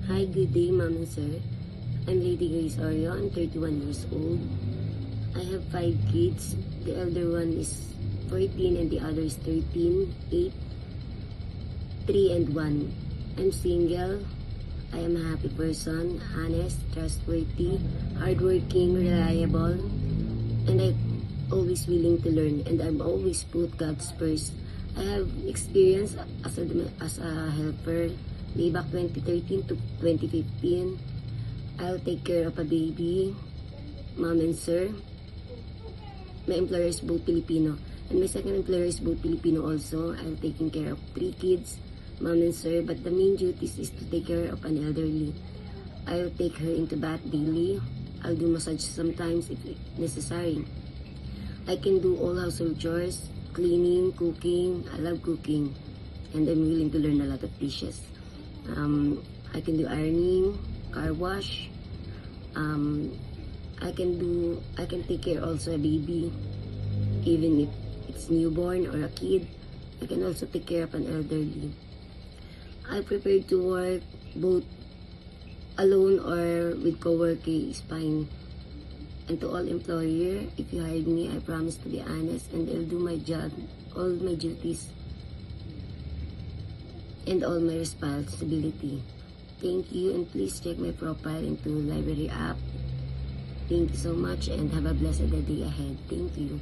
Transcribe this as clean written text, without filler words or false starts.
Hi, good day, ma'am and sir. I'm Lady Grace Oreo. I'm 31 years old. I have 5 kids. The elder one is 14 and the other is 13, 8, 3 and 1. I'm single. I am a happy person, honest, trustworthy, hardworking, reliable, and I'm always willing to learn, and I'm always put God's first. I have experience as a helper way back 2013 to 2015. I'll take care of a baby, mom and sir. My employer is both Filipino, and my second employer is both Filipino also. I'm taking care of 3 kids, mom and sir, but the main duties is to take care of an elderly. I'll take her into bath daily. I'll do massage sometimes if necessary. I can do all household chores, cleaning, cooking. I love cooking, and I'm willing to learn a lot of dishes. I can do ironing, car wash. I can take care also a baby, even if it's newborn or a kid. I can also take care of an elderly. I prefer to work both alone or with coworker is fine. And to all employer, if you hire me, I promise to be honest and I'll do my job, all my duties, and all my responsibility. Thank you, and please check my profile into library app. Thank you so much and have a blessed day ahead. Thank you.